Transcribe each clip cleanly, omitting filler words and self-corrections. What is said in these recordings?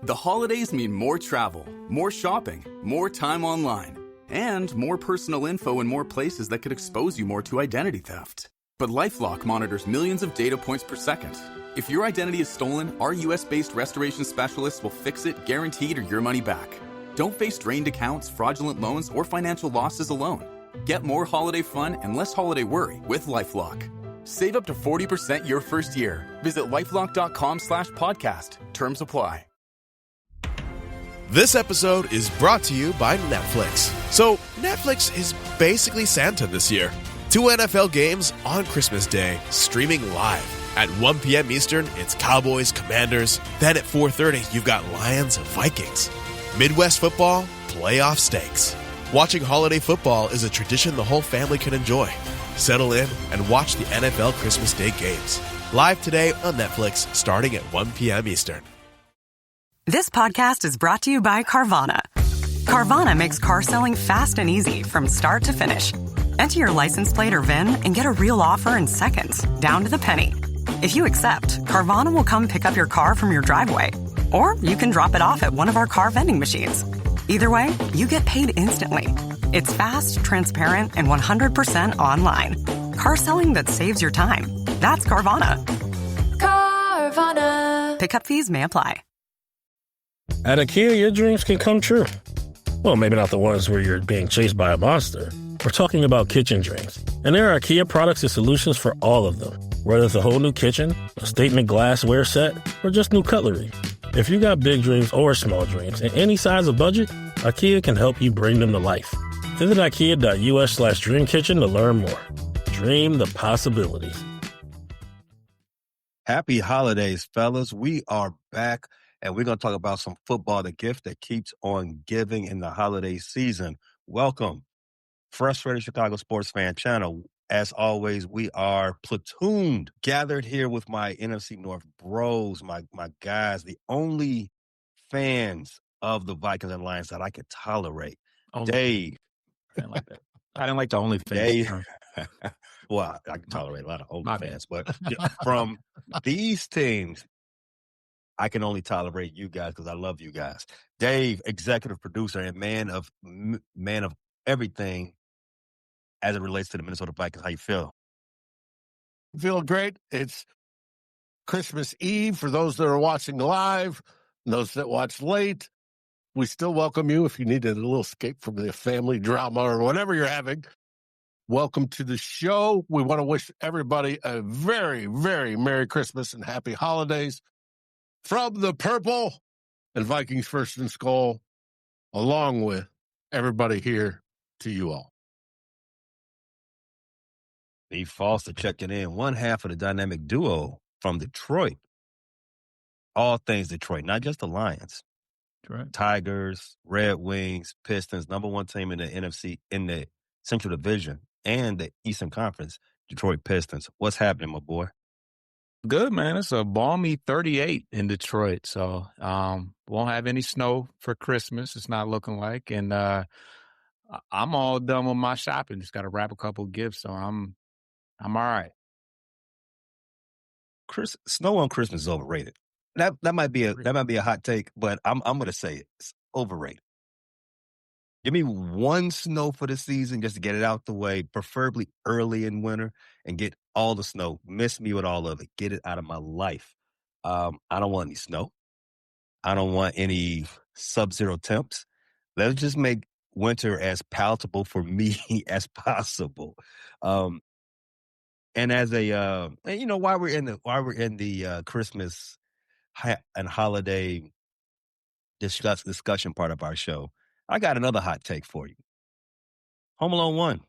The holidays mean more travel, more shopping, more time online, and more personal info in more places that could expose you more to identity theft. But LifeLock monitors millions of data points per second. If your identity is stolen, our US-based restoration specialists will fix it guaranteed or your money back. Don't face drained accounts, fraudulent loans, or financial losses alone. Get more holiday fun and less holiday worry with LifeLock. Save up to 40% your first year. Visit LifeLock.com/podcast. Terms apply. This episode is brought to you by Netflix. So, Netflix is basically Santa this year. 2 NFL games on Christmas Day, streaming live. At 1 p.m. Eastern, it's Cowboys, Commanders. Then at 4:30, you've got Lions, Vikings. Midwest football, playoff stakes. Watching holiday football is a tradition the whole family can enjoy. Settle in and watch the NFL Christmas Day games. Live today on Netflix, starting at 1 p.m. Eastern. This podcast is brought to you by Carvana. Carvana makes car selling fast and easy from start to finish. Enter your license plate or VIN and get a real offer in seconds, down to the penny. If you accept, Carvana will come pick up your car from your driveway. Or you can drop it off at one of our car vending machines. Either way, you get paid instantly. It's fast, transparent, and 100% online. Car selling that saves your time. That's Carvana. Carvana. Pickup fees may apply. At IKEA, your dreams can come true. Well, maybe not the ones where you're being chased by a monster. We're talking about kitchen dreams. And there are IKEA products and solutions for all of them. Whether it's a whole new kitchen, a statement glassware set, or just new cutlery. If you got big dreams or small dreams in any size or budget, IKEA can help you bring them to life. Visit IKEA.us/dreamkitchen to learn more. Dream the possibilities. Happy holidays, fellas. We are back, and we're going to talk about some football, the gift that keeps on giving in the holiday season. Welcome, Frustrated Chicago Sports Fan Channel. As always, we are platooned, gathered here with my NFC North bros, my guys, the only fans of the Vikings and Lions that I could tolerate. Dave. I didn't like that. I didn't like the only fans. Dave. Well, I can tolerate a lot of only fans, but from these teams, I can only tolerate you guys because I love you guys. Dave, executive producer and man of everything as it relates to the Minnesota Vikings. How you feel? I feel great. It's Christmas Eve for those that are watching live, and those that watch late. We still welcome you if you needed a little escape from the family drama or whatever you're having. Welcome to the show. We want to wish everybody a very, very Merry Christmas and Happy Holidays from the Purple and Vikings First and Skull, along with everybody here to you all. Steve Foster checking in, one half of the dynamic duo from Detroit. All things Detroit, not just the Lions. Right. Tigers, Red Wings, Pistons, number one team in the NFC, in the Central Division and the Eastern Conference, Detroit Pistons. What's happening, my boy? Good, man. It's a balmy 38 in Detroit, so won't have any snow for Christmas. It's not looking like, and I'm all done with my shopping. Just got to wrap a couple gifts, so I'm all right. Snow on Christmas is overrated. That might be a hot take, but I'm going to say it's overrated. Give me one snow for the season just to get it out the way, preferably early in winter, and get all the snow. Miss me with all of it. Get it out of my life. I don't want any snow. I don't want any sub-zero temps. Let's just make winter as palatable for me as possible. And as while we're in the Christmas and holiday discussion part of our show, I got another hot take for you. Home Alone 1,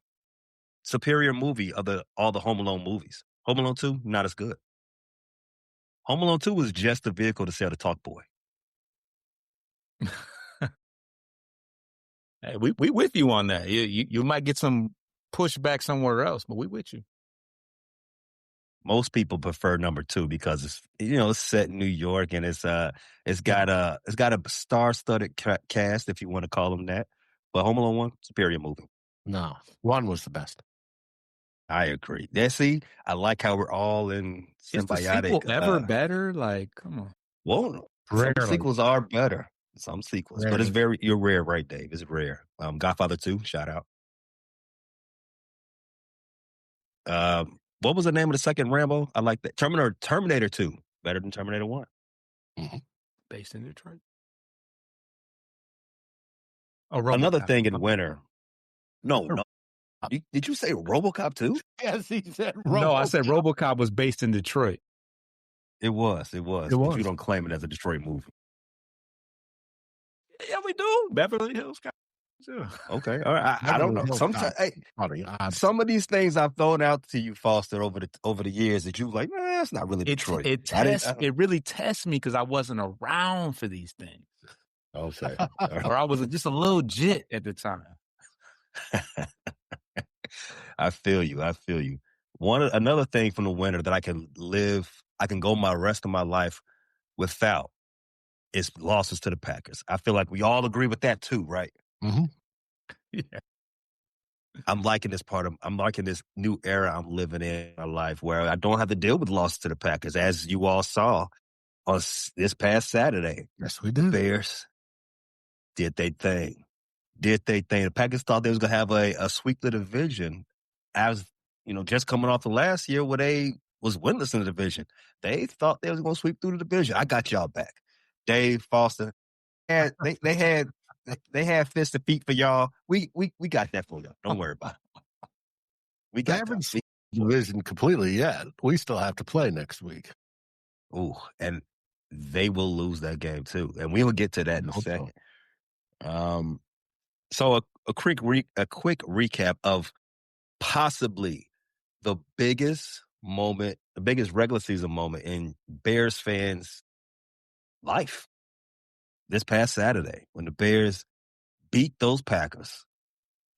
superior movie of all the Home Alone movies. Home Alone 2, not as good. Home Alone 2 was just a vehicle to sell the Talk Boy. Hey, we with you on that. You might get some pushback somewhere else, but we with you. Most people prefer number 2 because it's set in New York and it's got a star-studded cast, if you want to call them that. But Home Alone 1, superior movie. No, 1 was the best. I agree. See, I like how we're all in symbiotic. Is the sequel ever better? Like, come on. Well, Some Rarely. sequels are better. Some sequels, but it's Rarely. you're rare, right, Dave? It's rare. Godfather 2, shout out. What was the name of the second Rambo? I like that. Terminator 2, better than Terminator 1. Based in Detroit. Oh, Another RoboCop. thing in winter. No. Did you say RoboCop 2? Yes, he said No, I said RoboCop. RoboCop was based in Detroit. It was. But you don't claim it as a Detroit movie. Yeah, we do. Beverly Hills Cop. Okay, all right. I don't know. Sometimes some of these things I've thrown out to you, Foster, over the years that you like. It's not really Detroit. It really tests me because I wasn't around for these things. Okay, or I was just a little jit at the time. I feel you. Another thing from the winter that I can go my rest of my life without is losses to the Packers. I feel like we all agree with that too, right? Mm-hmm. Yeah. I'm liking this new era I'm living in my life where I don't have to deal with losses to the Packers, as you all saw on this past Saturday. Yes, we did. Bears did they thing. The Packers thought they was going to have a sweep the division as, just coming off the last year where they was winless in the division. They thought they was going to sweep through the division. I got y'all back. Dave, Foster, and they had fists and feet for y'all. We got that for y'all. Don't worry about it. We got the division completely yet. We still have to play next week. Ooh, and they will lose that game too. And we will get to that in a second. So a quick recap of possibly the biggest regular season moment in Bears fans' life this past Saturday when the Bears beat those Packers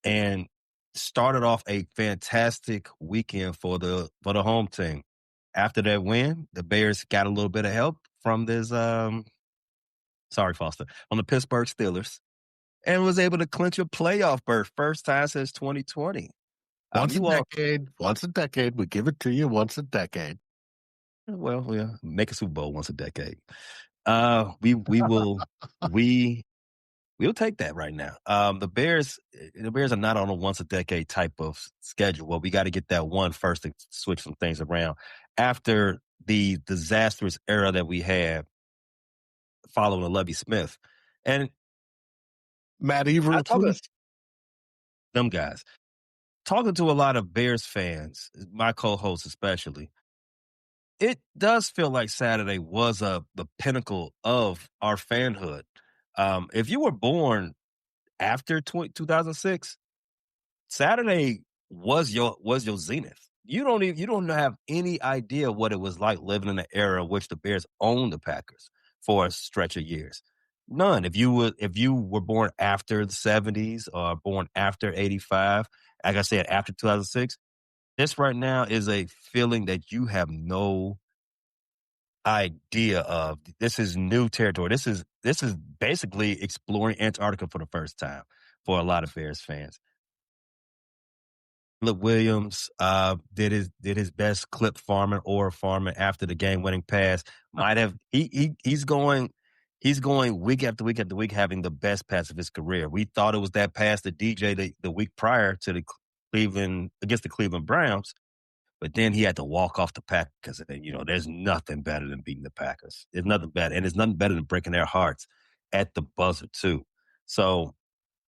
and started off a fantastic weekend for the home team. After that win, the Bears got a little bit of help from this from the Pittsburgh Steelers and was able to clinch a playoff berth first time since 2020. Once a decade. We give it to you once a decade. Well, yeah, make a Super Bowl once a decade. We'll take that right now. The Bears are not on a once a decade type of schedule. Well, we got to get that one first to switch some things around after the disastrous era that we had following Lovie Smith and Matt Evers, them guys. Talking to a lot of Bears fans, my co-hosts especially, it does feel like Saturday was the pinnacle of our fanhood. If you were born after 2006, Saturday was your zenith. You don't have any idea what it was like living in an era in which the Bears owned the Packers for a stretch of years. None. If you were born after the 70s or born after 85, like I said, after 2006, this right now is a feeling that you have no idea of. This is new territory. This is basically exploring Antarctica for the first time for a lot of Bears fans. Philip Williams did his best clip farming after the game winning pass. He's going week after week after week having the best pass of his career. We thought it was that pass to DJ the week prior to against the Cleveland Browns, but then he had to walk off the Packers. And there's nothing better than beating the Packers. There's nothing better, and there's nothing better than breaking their hearts at the buzzer too. So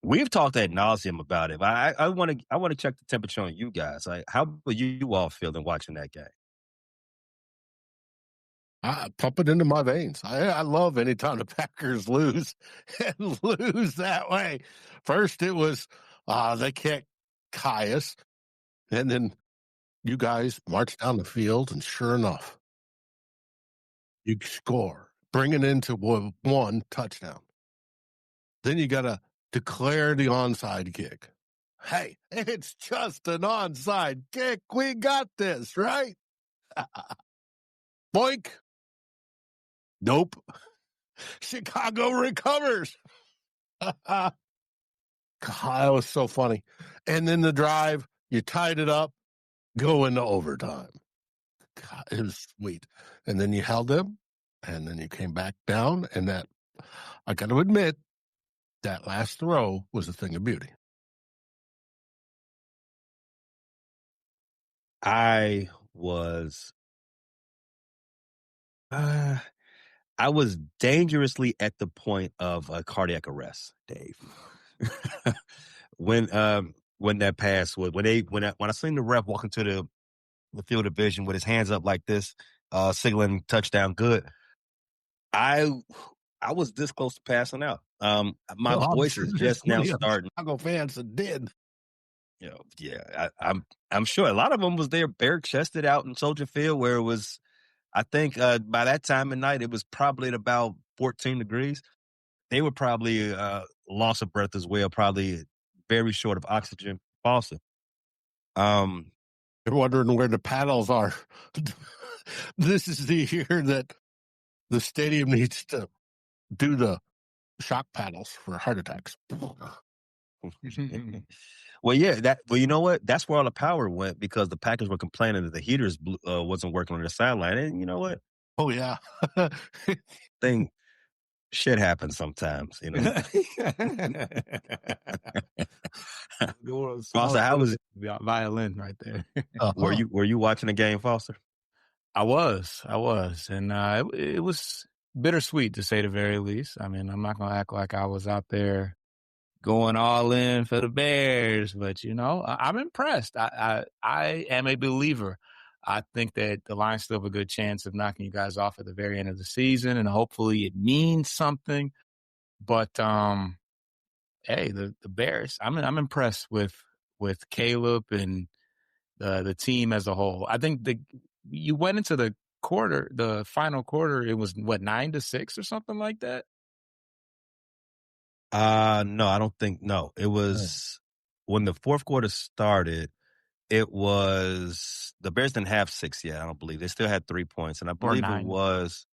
we've talked ad nauseum about it. But I want to check the temperature on you guys. Like, how were you all feeling watching that game? I pump it into my veins. I love anytime the Packers lose and lose that way. First, it was they can't Caius, and then you guys march down the field, and sure enough, you score, bring it into one touchdown. Then you got to declare the onside kick. Hey, it's just an onside kick. We got this, right? Boink. Nope. Chicago recovers. God, that was so funny. And then the drive, you tied it up, go into overtime. God, it was sweet. And then you held them, And then you came back down, and that, I got to admit, that last throw was a thing of beauty. I was dangerously at the point of cardiac arrest, Dave. when that pass was when I seen the ref walk into the field of vision with his hands up like this, signaling touchdown good. I was this close to passing out. My voice is just now starting. Chicago fans that did. I'm sure a lot of them was there bare chested out in Soldier Field, where it was, I think by that time of night, it was probably at about 14 degrees. They were probably loss of breath as well, probably very short of oxygen. Also, you're wondering where the paddles are. This is the year that the stadium needs to do the shock paddles for heart attacks. Well, yeah. You know what? That's where all the power went, because the Packers were complaining that the heaters wasn't working on the sideline. And you know what? Oh yeah, shit happens sometimes. You know. Foster, how was it? Violin right there. Were you watching the game, Foster? I was, and it was bittersweet, to say the very least. I mean, I'm not gonna act like I was out there going all in for the Bears, but I'm impressed. I am a believer. I think that the Lions still have a good chance of knocking you guys off at the very end of the season, and hopefully it means something. But hey, the Bears, I'm impressed with Caleb and the team as a whole. I think you went into the final quarter, it was what, 9-6 or something like that? No, I don't think. No, it was when the fourth quarter started. It was the Bears didn't have 6 yet. I don't believe they still had 3 points, and I believe it was.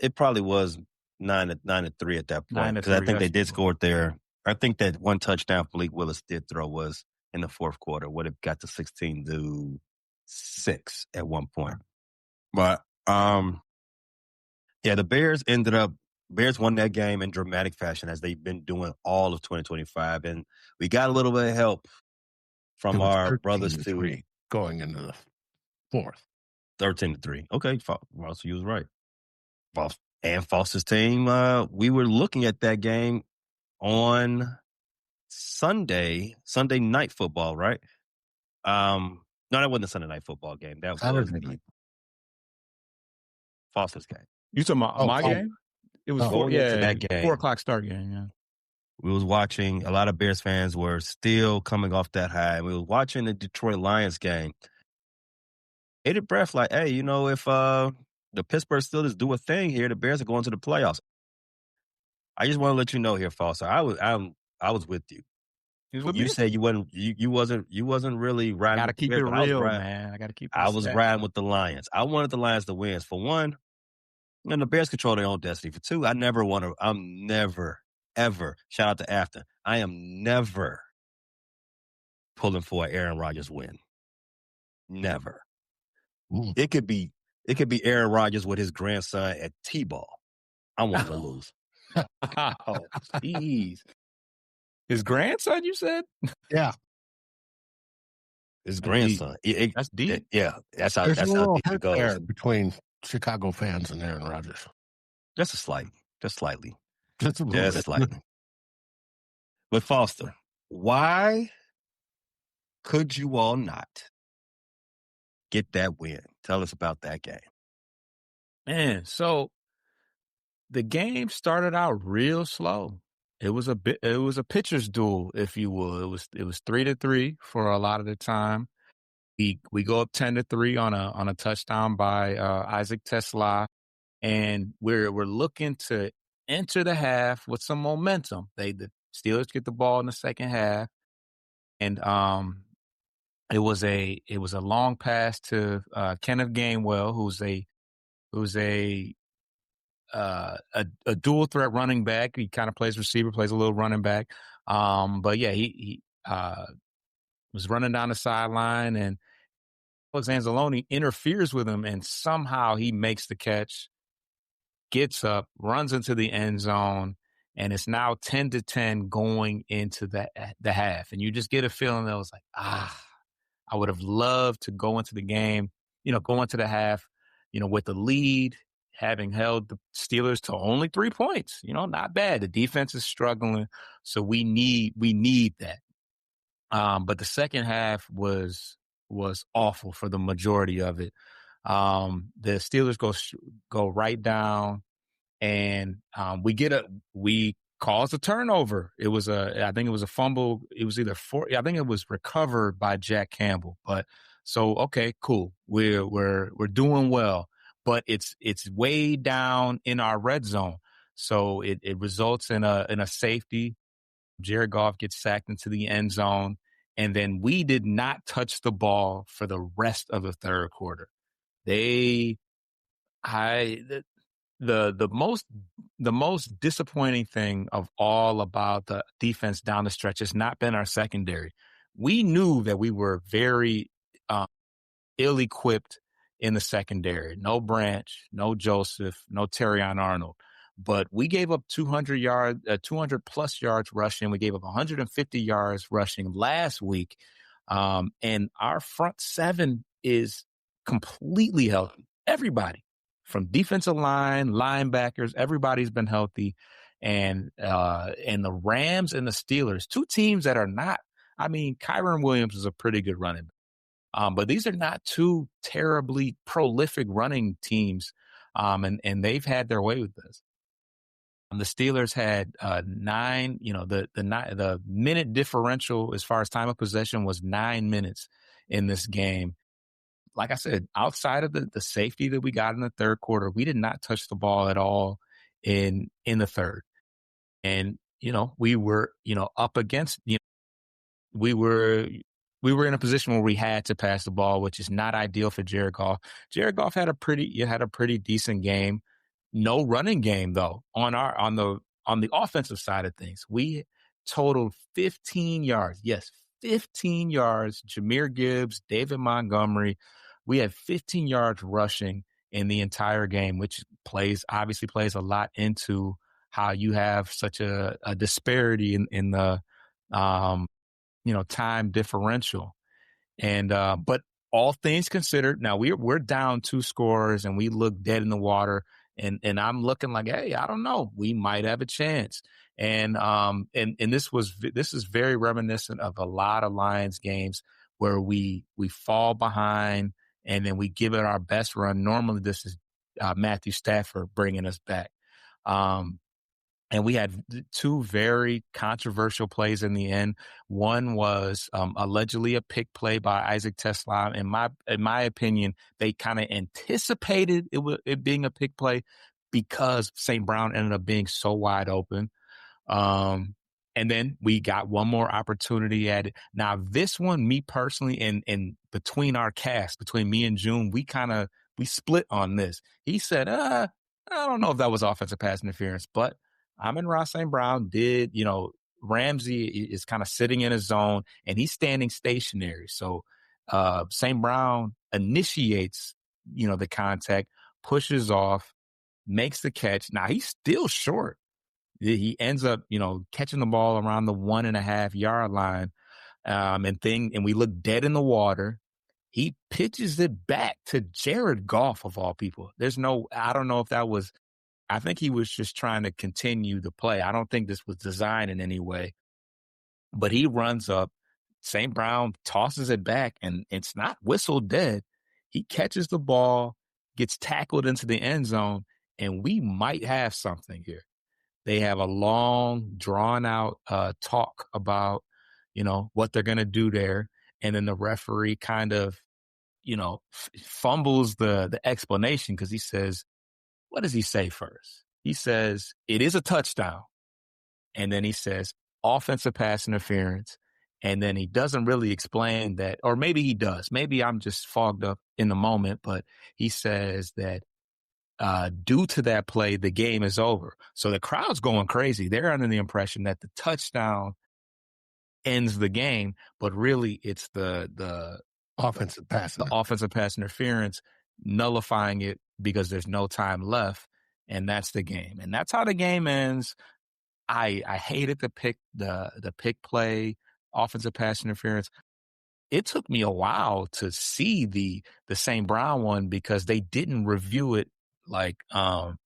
It probably was 9-3 at that point, because I think they did score there. I think that one touchdown Malik Willis did throw was in the fourth quarter, would have got to 16-6 at one point. But yeah, the Bears won that game in dramatic fashion, as they've been doing all of 2025. And we got a little bit of help from our brothers too. Going into the fourth. 13-3. Okay, Foster, you was right. And Foster's team, we were looking at that game on Sunday night football, right? No, that wasn't a Sunday night football game. That was Foster's game. You talking about my game? It was that game. 4:00 start game. Yeah, we was watching. A lot of Bears fans were still coming off that high. We were watching the Detroit Lions game. Bated breath, like, hey, if the Pittsburgh Steelers do a thing here, the Bears are going to the playoffs. I just want to let you know here, Foster. I was with you. You said you wasn't really riding. Gotta keep it real, man. I gotta keep it. I was riding with the Lions. I wanted the Lions to win. For one, and the Bears control their own destiny. For two, I'm never, ever, shout out to Afton, I am never pulling for an Aaron Rodgers win. Never. Ooh. It could be Aaron Rodgers with his grandson at T-ball. I want to lose. Oh, jeez. His grandson, you said? Yeah. His grandson. That's deep. That's how deep it goes. Between Chicago fans and Aaron Rodgers. Just slightly. Just slightly. But Foster, why could you all not get that win? Tell us about that game. Man, so the game started out real slow. It was a pitcher's duel, if you will. It was 3-3 for a lot of the time. We go up 10-3 on a touchdown by Isaac Tesla, and we're looking to enter the half with some momentum. The Steelers get the ball in the second half, and it was a long pass to Kenneth Gainwell, who's a dual threat running back. He kind of plays receiver, plays a little running back. But yeah, he was running down the sideline, and Alex Anzalone interferes with him, and somehow he makes the catch gets up, runs into the end zone, and it's now 10-10 going into the half. And you just get a feeling that was like, I would have loved to go into the game, go into the half, with the lead, having held the Steelers to only 3 points, not bad. The defense is struggling. So we need that. But the second half was awful for the majority of it. The Steelers go right down, and we caused a turnover. I think it was a fumble. It was I think it was recovered by Jack Campbell. But so, okay, cool. We're doing well, but it's way down in our red zone. So it results in a safety. Jared Goff gets sacked into the end zone, and then we did not touch the ball for the rest of the third quarter. The most disappointing thing of all about the defense down the stretch has not been our secondary. We knew that we were very ill-equipped in the secondary. No Branch, no Joseph, no Terrion Arnold. But we gave up 200 plus yards rushing. We gave up 150 yards rushing last week. And our front seven is completely healthy. Everybody from defensive line, linebackers, everybody's been healthy. And the Rams and the Steelers, two teams that are not, Kyron Williams is a pretty good running back. But these are not two terribly prolific running teams. And they've had their way with this. The Steelers had 9, the minute differential as far as time of possession was 9 minutes in this game. Like I said, outside of the safety that we got in the third quarter, we did not touch the ball at all in the third. And, we were, up against, we were in a position where we had to pass the ball, which is not ideal for Jared Goff. Jared Goff had a pretty decent game. No running game though on the offensive side of things. We totaled 15 yards. Yes, 15 yards. Jahmyr Gibbs, David Montgomery. We had 15 yards rushing in the entire game, which obviously plays a lot into how you have such a disparity in the time differential. And but all things considered, now we're down 2 scores and we look dead in the water. And I'm looking like, hey, I don't know, we might have a chance. And this is very reminiscent of a lot of Lions games where we fall behind and then we give it our best run. Normally, this is Matthew Stafford bringing us back. And we had 2 very controversial plays in the end. One was allegedly a pick play by Isaac Tesla. In my opinion, they kind of anticipated it being a pick play because St. Brown ended up being so wide open. And then we got one more opportunity at it. Now, this one, me personally, and between our cast, between me and June, we split on this. He said, I don't know if that was offensive pass interference, but Amon-Ra St. Brown did, Ramsey is kind of sitting in his zone and he's standing stationary. So St. Brown initiates, the contact, pushes off, makes the catch. Now he's still short. He ends up, catching the ball around the 1.5 yard line. And we look dead in the water. He pitches it back to Jared Goff of all people. I don't know if that was, I think he was just trying to continue the play. I don't think this was designed in any way. But he runs up. St. Brown tosses it back, and it's not whistled dead. He catches the ball, gets tackled into the end zone, and we might have something here. They have a long, drawn-out talk about, what they're going to do there. And then the referee kind of, fumbles the explanation because he says, what does he say first? He says, it is a touchdown. And then he says, offensive pass interference. And then he doesn't really explain that, or maybe he does. Maybe I'm just fogged up in the moment, but he says that due to that play, the game is over. So the crowd's going crazy. They're under the impression that the touchdown ends the game, but really it's the offensive pass interference nullifying it because there's no time left. and that's the game. And that's how the game ends. I hated the pick play, offensive pass interference. It took me a while to see the St. Brown one because they didn't review it on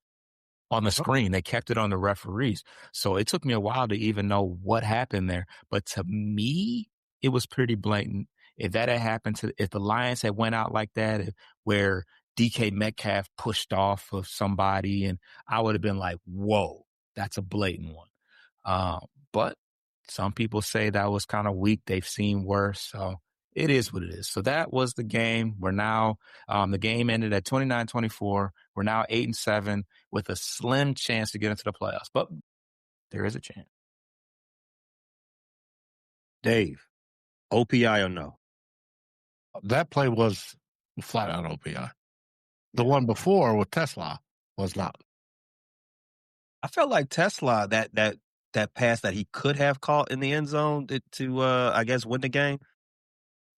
the screen. They kept it on the referees. So it took me a while to even know what happened there. But to me, it was pretty blatant. If that had happened if the Lions had went out like that, where DK Metcalf pushed off of somebody, and I would have been like, whoa, that's a blatant one. But some people say that was kind of weak. They've seen worse. So it is what it is. So that was the game. We're now, the game ended at 29-24. We're now 8-7 with a slim chance to get into the playoffs, but there is a chance. Dave, OPI or no? That play was flat out OPI. The one before with Tesla was not. I felt like Tesla, that pass that he could have caught in the end zone to I guess, win the game,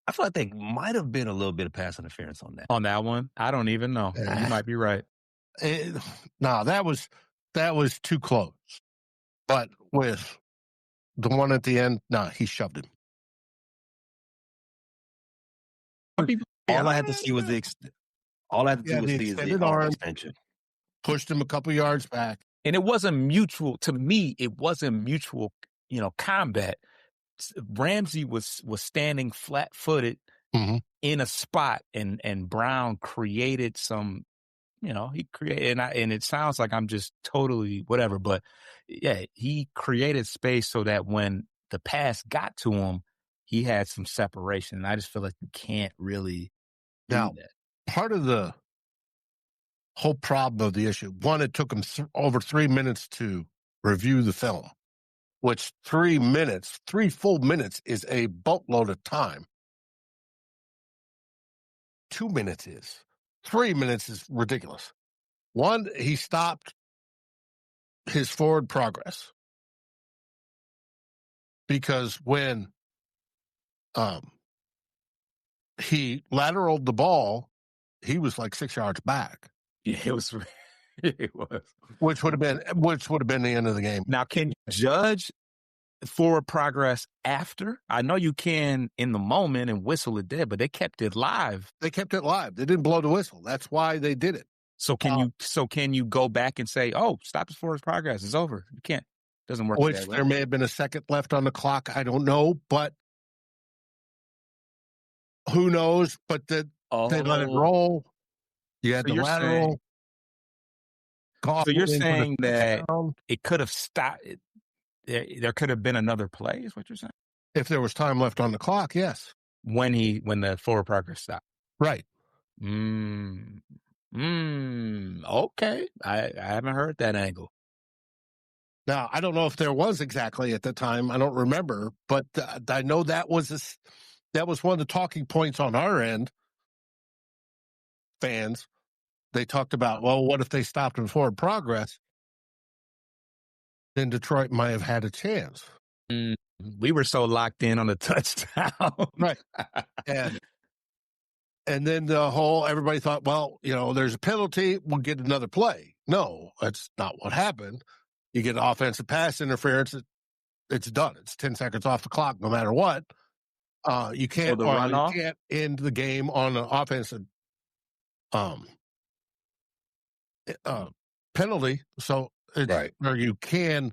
I feel like there might have been a little bit of pass interference on that. On that one? I don't even know. You might be right. No, that was too close. But with the one at the end, he shoved him. All I had to see was the arm extension. Pushed him a couple yards back. And it wasn't mutual. To me, it wasn't mutual, combat. Ramsey was standing flat-footed in a spot, and Brown created some, he created, and it sounds like I'm just totally whatever, but yeah, he created space so that when the pass got to him, he had some separation. And I just feel like you can't really do that. Part of the whole problem of the issue, one, it took him over 3 minutes to review the film, which 3 full minutes is a boatload of time. 2 minutes is. 3 minutes is ridiculous. One, he stopped his forward progress because when he lateraled the ball, he was like 6 yards back. Yeah, it was. It was. Which would have been the end of the game. Now, can you judge forward progress after? I know you can in the moment and whistle it dead, but they kept it live. They kept it live. They didn't blow the whistle. That's why they did it. So can you go back and say, "Oh, stop his forward progress. It's over." You can't. It doesn't work. Which there may have been a second left on the clock. I don't know, but who knows? But they let it roll. You had the lateral. So you're saying that it could have stopped. There could have been another play, is what you're saying? If there was time left on the clock, yes. When the forward progress stopped. Right. Okay. I haven't heard that angle. Now, I don't know if there was exactly at the time. I don't remember, but I know that was one of the talking points on our end. Fans, they talked about, well, what if they stopped in forward progress? Then Detroit might have had a chance. We were so locked in on the touchdown. Right. And then everybody thought, well, there's a penalty, we'll get another play. No, that's not what happened. You get offensive pass interference, it's done. It's 10 seconds off the clock no matter what. You can't end the game on an offensive penalty. So or you can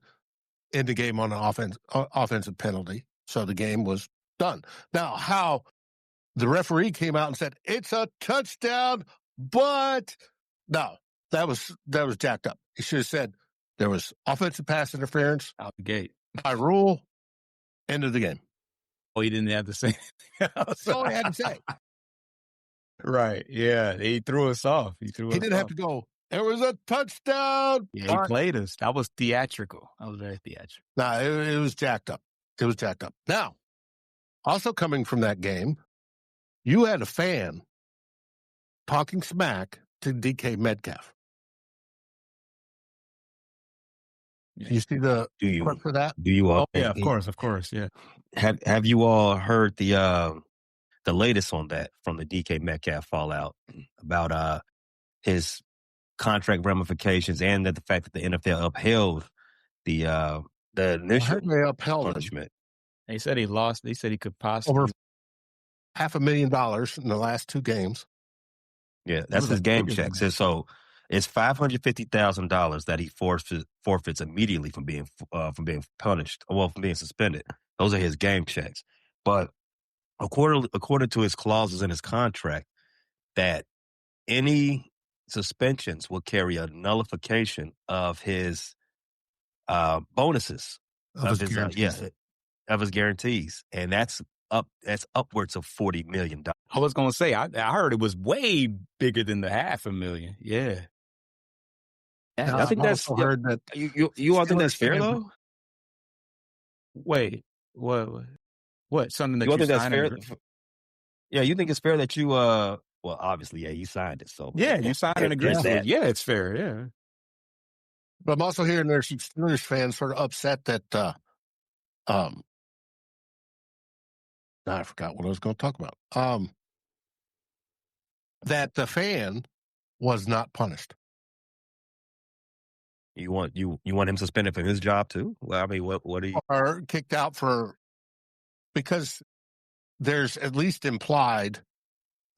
end the game on an offensive penalty. So the game was done. Now, how the referee came out and said it's a touchdown, but no, that was jacked up. He should have said there was offensive pass interference out the gate by rule. End of the game. Oh, he didn't have to say anything else. That's all he had to say. Right. Yeah. He threw us off. He didn't have to go, there was a touchdown. Yeah, he played us. That was theatrical. That was very theatrical. No, it was jacked up. It was jacked up. Now, also coming from that game, you had a fan talking smack to DK Metcalf. You see the clip for that? Do you all? Yeah, of course. Yeah. Have you all heard the latest on that from the DK Metcalf fallout about his contract ramifications and that the fact that the NFL upheld the initial They upheld it. punishment. They said he lost. They said he could possibly Over $500,000 in the last 2 games. Yeah, that's his game checks. And so it's $550,000 that he forfeits immediately from being punished, from being suspended. Those are his game checks. But according to his clauses in his contract, that any suspensions will carry a nullification of his bonuses Of his guarantees. of his guarantees, and that's upwards of $40 million. I was going to say, I heard it was way bigger than the $500,000. Yeah. I think that's heard that. You all think that's fair though? Wait, what? Something that You all you think that's signed? fair? Yeah, you think it's fair that you well, obviously, yeah, you signed it. So Yeah, you signed an agreement. Yeah, it's fair. Yeah. But I'm also hearing there's some Steelers fans sort of upset that now I forgot what I was going to talk about. That the fan was not punished. You want him suspended from his job too? Well, I mean, what do you? Or kicked out because there's at least implied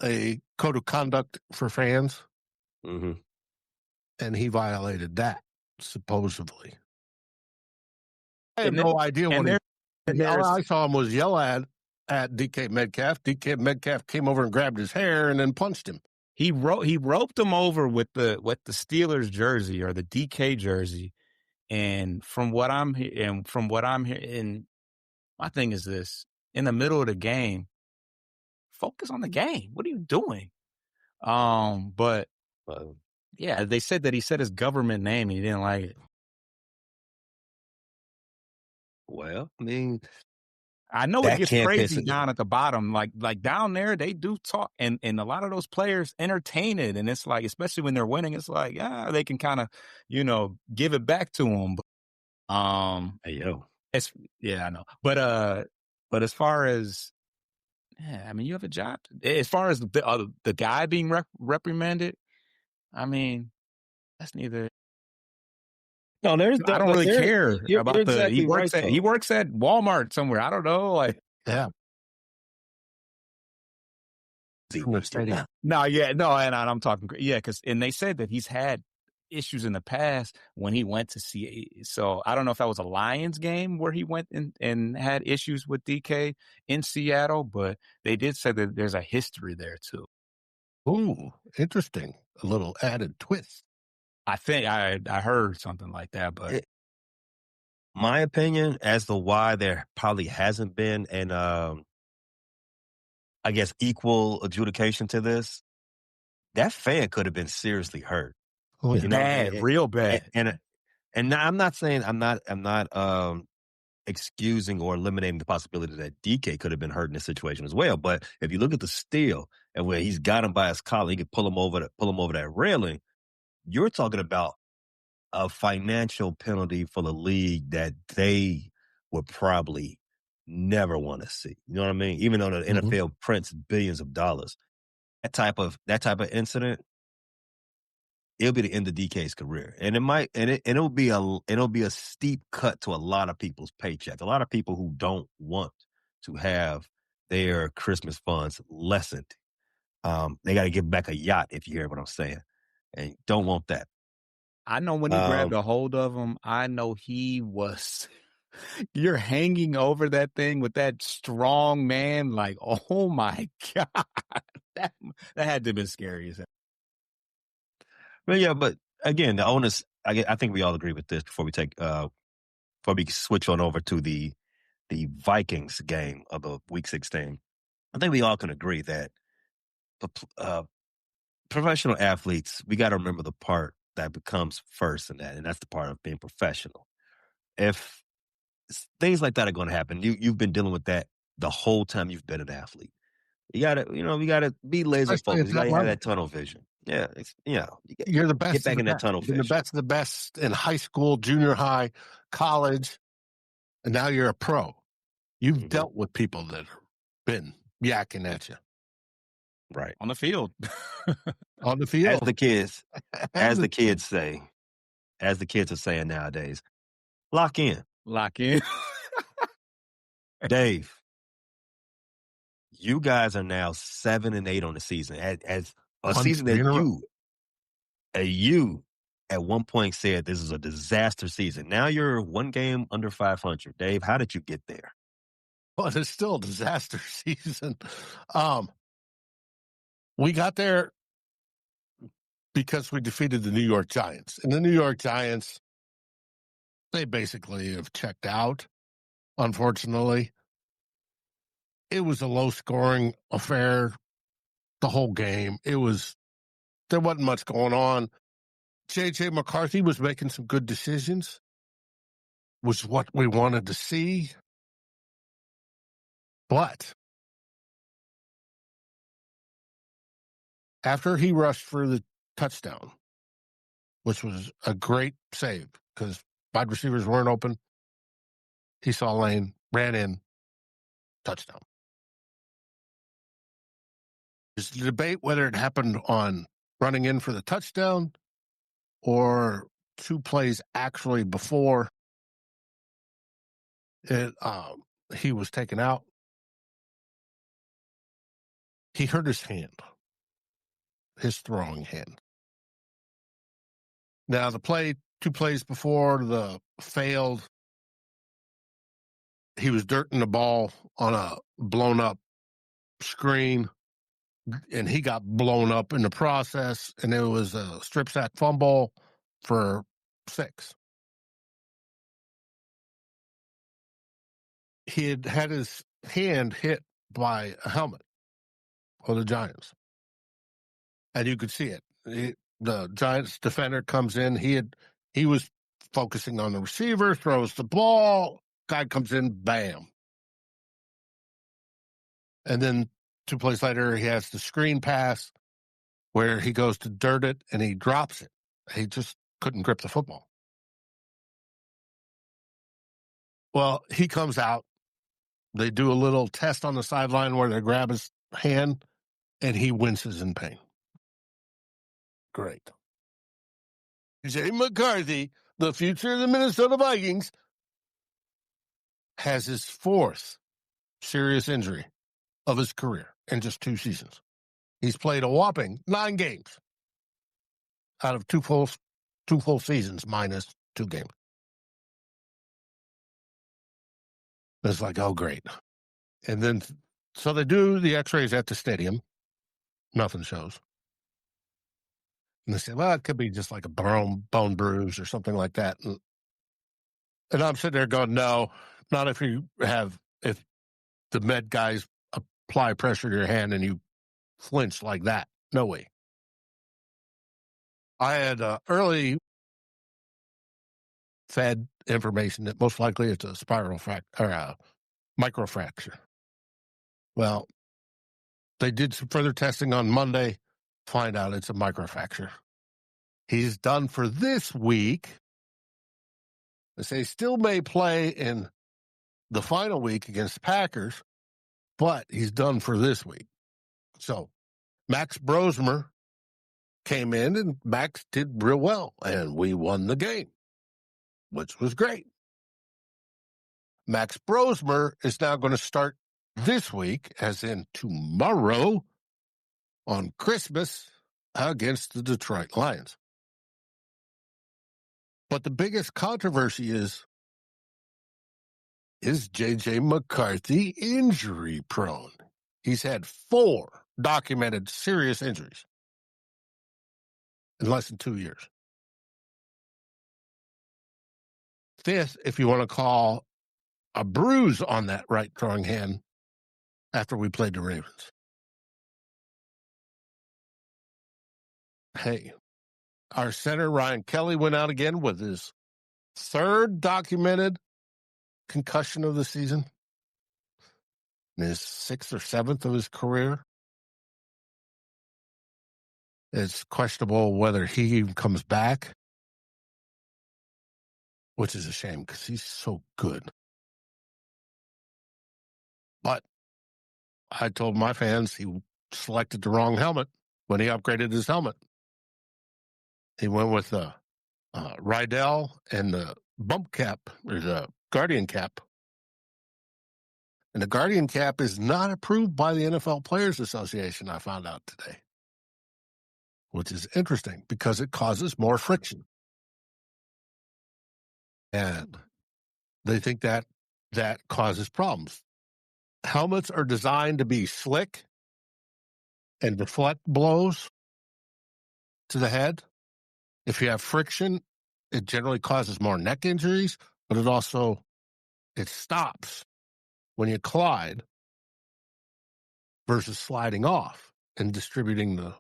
a code of conduct for fans, Mm-hmm. and he violated that supposedly. I have no idea what all I saw him was yell at DK Metcalf. DK Metcalf came over and grabbed his hair and then punched him. He roped him over with the Steelers jersey or the DK jersey, and from what I'm hearing, my thing is this: in the middle of the game, focus on the game. What are you doing? But yeah, they said that he said his government name and he didn't like it. Well, I mean, I know that it gets can't crazy piss it- down at the bottom. Like down there, they do talk, and a lot of those players entertain it, and it's like, especially when they're winning, it's like, they can kind of, give it back to them. hey, yo. I know, but as far as, I mean, you have a job. As far as the guy being reprimanded, I mean, that's neither. No, I don't really care about exactly he works at Walmart somewhere. I don't know, like. Yeah. No, and I'm talking, because they said that he's had issues in the past when he went to see. So I don't know if that was a Lions game where he went and had issues with DK in Seattle, but they did say that there's a history there too. Ooh, interesting. A little added twist. I think I heard something like that, but My opinion as to why there probably hasn't been an, I guess, equal adjudication to this. That fan could have been seriously hurt. Oh, yeah. bad, real bad. And now I'm not saying I'm not excusing or eliminating the possibility that DK could have been hurt in this situation as well. But if you look at the steal and where he's got him by his collar, he could pull him over that railing. You're talking about a financial penalty for the league that they would probably never want to see. You know what I mean? Even though the NFL prints billions of dollars, that type of incident, it'll be the end of DK's career, and it'll be a steep cut to a lot of people's paycheck. A lot of people who don't want to have their Christmas funds lessened. They got to give back a yacht, if you hear what I'm saying, and don't want that. I know when he grabbed a hold of him, I know he was. You're hanging over that thing with that strong man, like, oh my God, that had to have been scary as hell. But yeah, but again, the onus. I think we all agree with this before we switch on over to the Vikings game of the Week 16. I think we all can agree that professional athletes, we got to remember the part that becomes first in that, and that's the part of being professional. If things like that are going to happen, you've been dealing with that the whole time you've been an athlete. You gotta be laser focused. You gotta have that tunnel vision. Yeah, you're the best. Get back in that tunnel vision. You're the best of the best in high school, junior high, college, and now you're a pro. You've dealt with people that have been yakking at you. Right. on the field. On the As field. the kids say, as the kids are saying nowadays, lock in. Lock in. Dave, you guys are now 7-8 on the season. As a season that you at one point said this is a disaster season. Now you're one game under 500. Dave, how did you get there? But it's still a disaster season. We got there because we defeated the New York Giants. And the New York Giants, they basically have checked out, unfortunately. It was a low-scoring affair the whole game. There wasn't much going on. J.J. McCarthy was making some good decisions, was what we wanted to see. But after he rushed for the touchdown, which was a great save because wide receivers weren't open, he saw a lane, ran in, touchdown. There's a debate whether it happened on running in for the touchdown or 2 plays actually before he was taken out. He hurt his hand, his throwing hand. Now, 2 plays before the failed, he was dirting the ball on a blown up screen, and he got blown up in the process, and it was a strip sack fumble for 6. He had his hand hit by a helmet of the Giants, and you could see it. The Giants defender comes in. He was focusing on the receiver, throws the ball. Guy comes in, bam. And then 2 plays later, he has the screen pass where he goes to dirt it, and he drops it. He just couldn't grip the football. Well, he comes out. They do a little test on the sideline where they grab his hand, and he winces in pain. Great. J. McCarthy, the future of the Minnesota Vikings, has his 4th serious injury of his career in just 2 seasons. He's played a whopping 9 games out of 2 full seasons minus 2 games. It's like, oh, great. And then, so they do the x-rays at the stadium. Nothing shows. And they say, well, it could be just like a bone bruise or something like that. And I'm sitting there going, no, not if the med guys apply pressure to your hand and you flinch like that. No way. I had early fed information that most likely it's a spiral fracture or a microfracture. Well, they did some further testing on Monday, find out it's a microfracture. He's done for this week. They say he still may play in the final week against the Packers, but he's done for this week. So Max Brosmer came in, and Max did real well, and we won the game, which was great. Max Brosmer is now going to start this week, as in tomorrow, on Christmas against the Detroit Lions. But the biggest controversy is J.J. McCarthy injury prone? He's had 4 documented serious injuries in less than 2 years. 5th, if you want to call a bruise on that right throwing hand after we played the Ravens. Hey, our center, Ryan Kelly, went out again with his 3rd documented concussion of the season, and his 6th or 7th of his career. It's questionable whether he even comes back, which is a shame because he's so good. But I told my fans he selected the wrong helmet when he upgraded his helmet. He went with the Rydell and the bump cap, or the Guardian cap. And the Guardian cap is not approved by the NFL Players Association, I found out today, which is interesting because it causes more friction. And they think that causes problems. Helmets are designed to be slick and deflect blows to the head. If you have friction, it generally causes more neck injuries, but it stops when you collide versus sliding off and distributing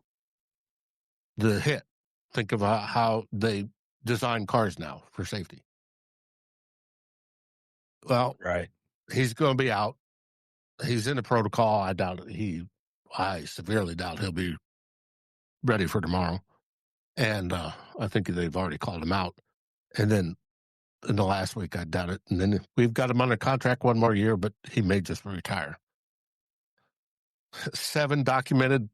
the hit. Think of how they design cars now for safety. Well, Right. he's going to be out. He's in the protocol. I severely doubt he'll be ready for tomorrow. And I think they've already called him out. And then in the last week, I doubt it. And then we've got him under contract one more year, but he may just retire. 7 documented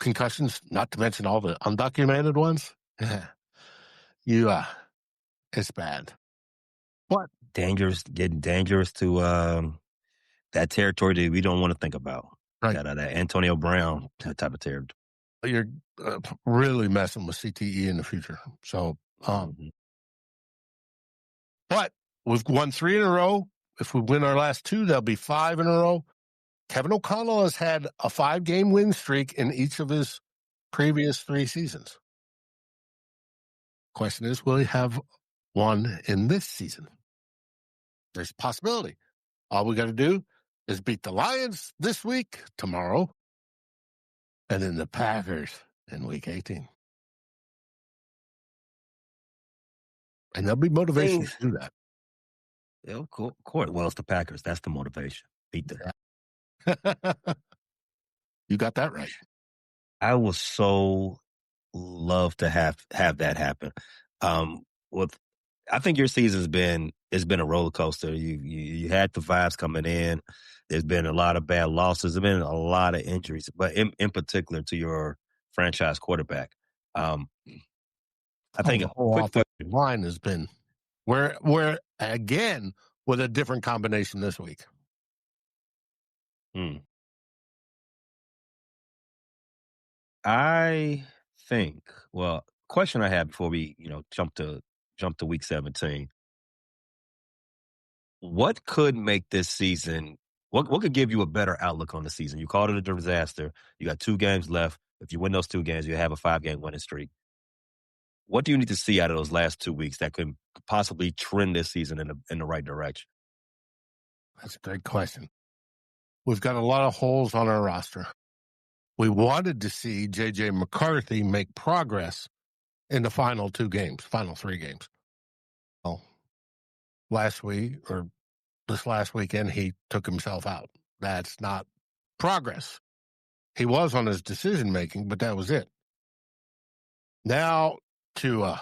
concussions, not to mention all the undocumented ones. It's bad. What? Getting dangerous to that territory that we don't want to think about. Right. That Antonio Brown type of territory. You're really messing with CTE in the future. So, but we've won 3 in a row. If we win our last 2, there'll be 5 in a row. Kevin O'Connell has had a 5-game win streak in each of his previous 3 seasons. Question is, will he have one in this season? There's a possibility. All we got to do is beat the Lions this week, tomorrow, and then the Packers in week 18. And there'll be motivation to do that. Yeah, of course. Well, it's the Packers. That's the motivation. Beat them. You got that right. I would so love to have that happen. I think your season's been a roller coaster. You had the vibes coming in. There's been a lot of bad losses. There's been a lot of injuries, but in particular to your franchise quarterback. I think the whole offensive line has been we're again with a different combination this week. I think. Well, question I had before we jump to week 17. What could make this season? What could give you a better outlook on the season? You called it a disaster. You got 2 games left. If you win those 2 games, you have a 5-game winning streak. What do you need to see out of those last 2 weeks that could possibly trend this season in the right direction? That's a great question. We've got a lot of holes on our roster. We wanted to see J.J. McCarthy make progress in the final 3 games. Well, this last weekend, he took himself out. That's not progress. He was on his decision-making, but that was it. Now to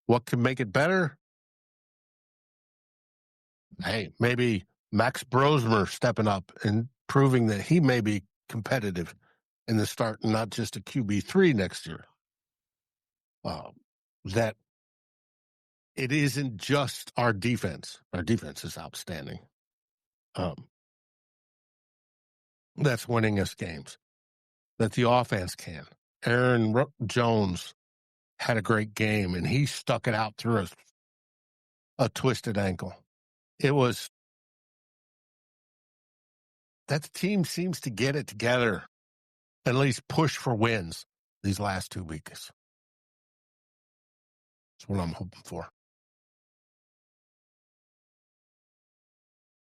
what can make it better? Hey, maybe Max Brosmer stepping up and proving that he may be competitive in the start and not just a QB3 next year. That it isn't just our defense. Our defense is outstanding. That's winning us games. That the offense can. Aaron Jones had a great game, and he stuck it out through a twisted ankle. That team seems to get it together, at least push for wins these last 2 weeks. That's what I'm hoping for.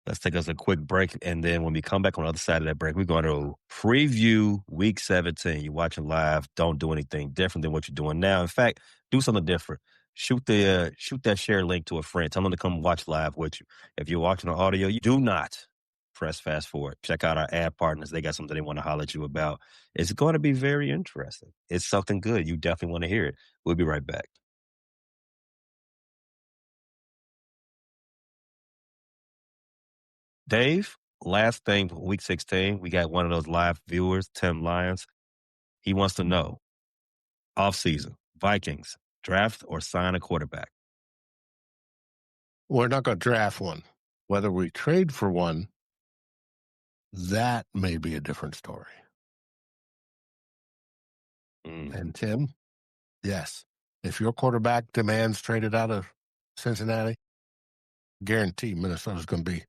Let's take us a quick break, and then when we come back on the other side of that break, we're going to preview Week 17. You're watching live. Don't do anything different than what you're doing now. In fact, do something different. Shoot that share link to a friend. Tell them to come watch live with you. If you're watching on audio, you do not press fast forward. Check out our ad partners. They got something they want to holler at you about. It's going to be very interesting. It's something good. You definitely want to hear it. We'll be right back. Dave? last thing, week 16, we got one of those live viewers, Tim Lyons. He wants to know, offseason, Vikings, draft or sign a quarterback? We're not going to draft one. Whether we trade for one, that may be a different story. And Tim, yes, if your quarterback demands traded out of Cincinnati, guarantee Minnesota's going to be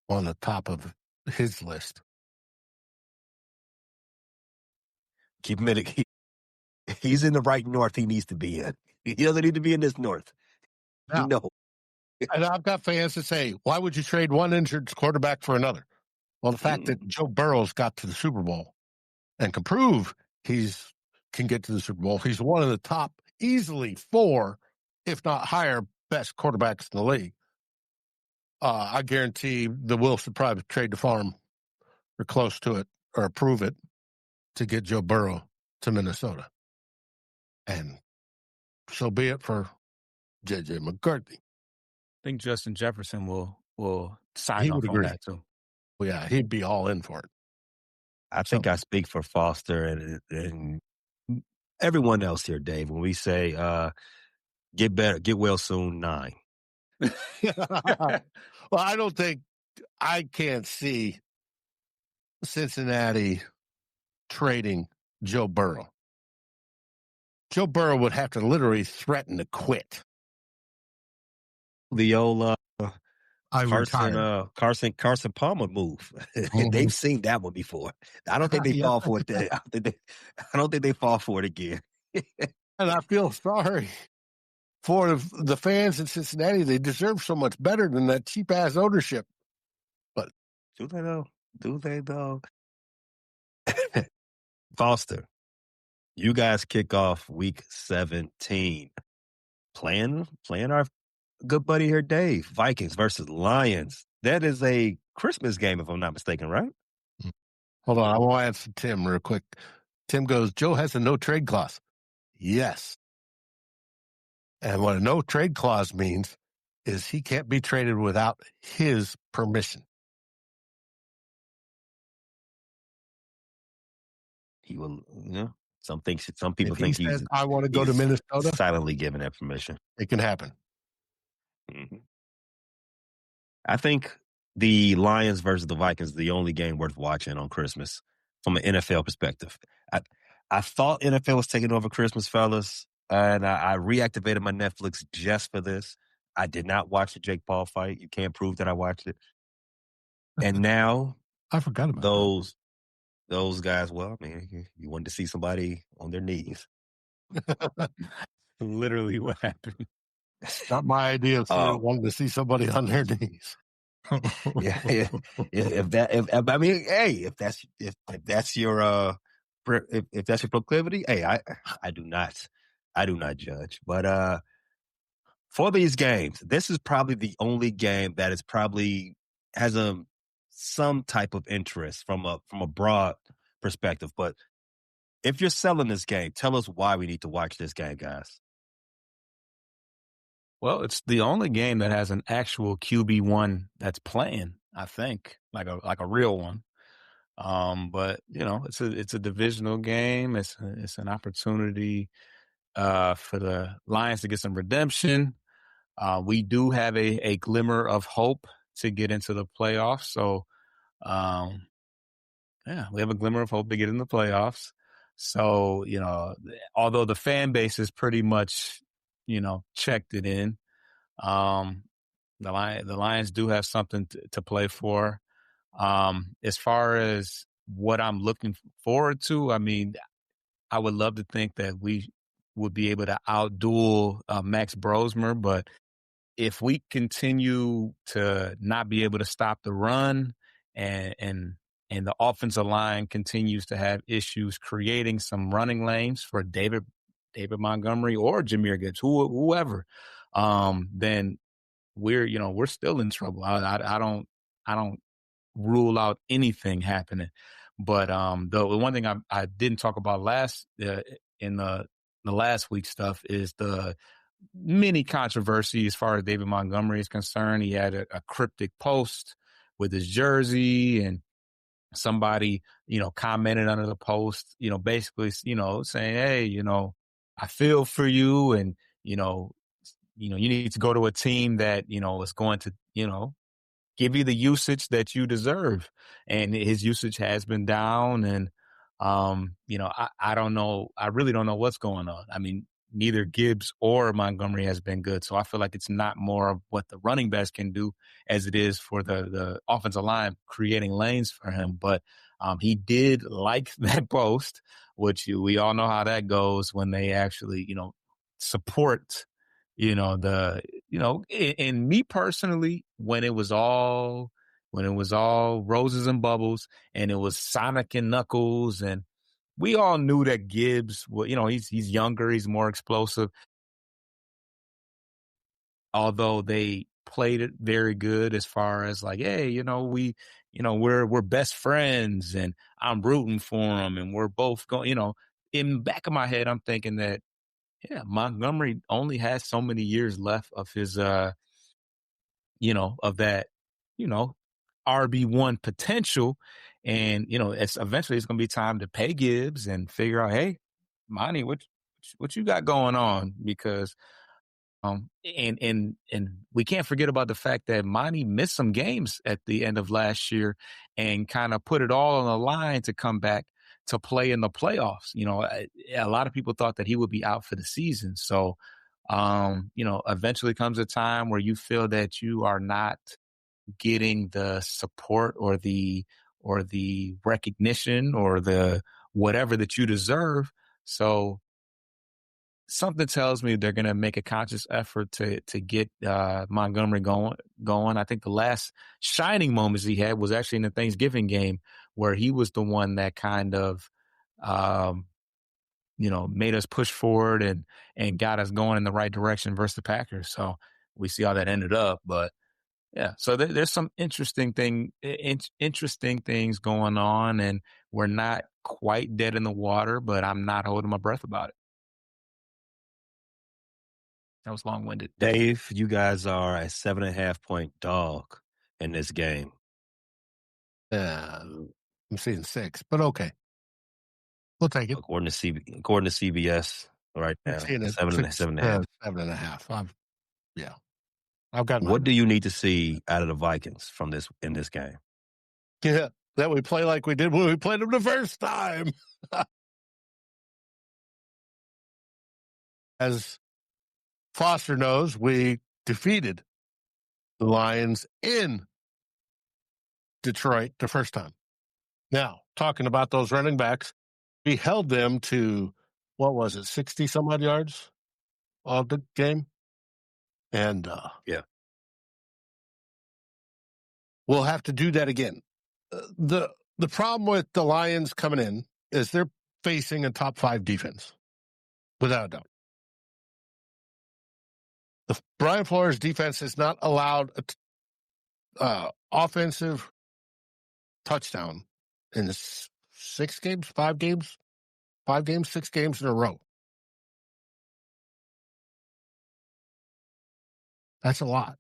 on the top of his list. Keep him in he's in the right north he needs to be in. He doesn't need to be in this north. Now, You know. And I've got fans that say, why would you trade one injured quarterback for another? Well, the fact that Joe Burrow's got to the Super Bowl and can prove can get to the Super Bowl, he's one of the top, easily 4, if not higher, best quarterbacks in the league. I guarantee the Wolves would probably trade the farm or close to it or approve it to get Joe Burrow to Minnesota. And so be it for J.J. McCarthy. I think Justin Jefferson will sign He off would on agree. that too. Well, yeah, he'd be all in for it. I think I speak for Foster and everyone else here, Dave, when we say get well soon, 9. Well, I can't see Cincinnati trading Joe Burrow. Joe Burrow would have to literally threaten to quit. The old retire. Carson Palmer move. They've seen that one before. I don't think they fall for it. I don't think they fall for it again. And I feel sorry for the fans in Cincinnati. They deserve so much better than that cheap ass ownership. But do they though? Do they though? Foster, you guys kick off week 17. Playing our good buddy here, Dave. Vikings versus Lions. That is a Christmas game, if I'm not mistaken, right? Hold on, I want to answer Tim real quick. Tim goes, Joe has a no trade clause. Yes. And what a no trade clause means is he can't be traded without his permission. He will, some people If think he says, he's I want to go to Minnesota, silently giving that permission. It can happen. Mm-hmm. I think the Lions versus the Vikings is the only game worth watching on Christmas from an NFL perspective. I thought NFL was taking over Christmas, fellas, and I reactivated my Netflix just for this. I did not watch the Jake Paul fight. You can't prove that I watched it. And now I forgot about those guys. Well, I mean, you wanted to see somebody on their knees. Literally what happened. Not my idea of wanting to see somebody on their knees. Yeah. If that's your proclivity, hey, I do not judge. But for these games, this is probably the only game that is probably has some type of interest from a broad perspective. But if you're selling this game, tell us why we need to watch this game, guys. Well, it's the only game that has an actual QB1 that's playing, I think, like a real one. But it's a divisional game. It's an opportunity for the Lions to get some redemption. We do have a glimmer of hope to get into the playoffs. So, we have a glimmer of hope to get in the playoffs. So, although the fan base is pretty much, checked it in, the Lions do have something to play for. As far as what I'm looking forward to, I mean, I would love to think that we would be able to outduel Max Brosmer, but if we continue to not be able to stop the run and the offensive line continues to have issues creating some running lanes for David Montgomery or Jahmyr Gibbs, whoever, then we're still in trouble. I don't rule out anything happening. But the one thing I didn't talk about in the last week's stuff is the mini controversy as far as David Montgomery is concerned. He had a cryptic post with his jersey, and somebody, commented under the post, basically, saying, hey, I feel for you, and, you need to go to a team that, is going to, give you the usage that you deserve. And his usage has been down. And, I don't know. I really don't know what's going on. I mean, neither Gibbs or Montgomery has been good. So I feel like it's not more of what the running backs can do as it is for the offensive line creating lanes for him. But he did like that post, which we all know how that goes when they actually, support, and me personally, when it was all roses and bubbles and it was Sonic and Knuckles, and we all knew that Gibbs, he's younger, he's more explosive. Although they played it very good as far as like, hey, we're best friends and I'm rooting for him and we're both going, in the back of my head, I'm thinking that, yeah, Montgomery only has so many years left of his, of that, RB1 potential. And, it's eventually it's going to be time to pay Gibbs and figure out, hey, Monty, what you got going on? Because, and we can't forget about the fact that Monty missed some games at the end of last year and kind of put it all on the line to come back to play in the playoffs. A lot of people thought that he would be out for the season. So, eventually comes a time where you feel that you are not getting the support or the recognition or the whatever that you deserve. So something tells me they're going to make a conscious effort to get Montgomery going. I think the last shining moments he had was actually in the Thanksgiving game, where he was the one that kind of, made us push forward and got us going in the right direction versus the Packers. So we see how that ended up, but yeah. So there's some interesting things going on, and we're not quite dead in the water, but I'm not holding my breath about it. That was long-winded. Dave, you guys are a 7.5-point dog in this game. I'm seeing 6, but okay. We'll take it. According to CBS right now, 7.5. Yeah. I've got what do you need to see out of the Vikings in this game? Yeah, that we play like we did when we played them the first time. As Foster knows, we defeated the Lions in Detroit the first time. Now, talking about those running backs, we held them to, 60 some odd yards of the game? And yeah, we'll have to do that again. The problem with the Lions coming in is they're facing a top 5 defense, without a doubt. The Brian Flores defense has not allowed a offensive touchdown in 6 games, 5 games, 6 games in a row. That's a lot.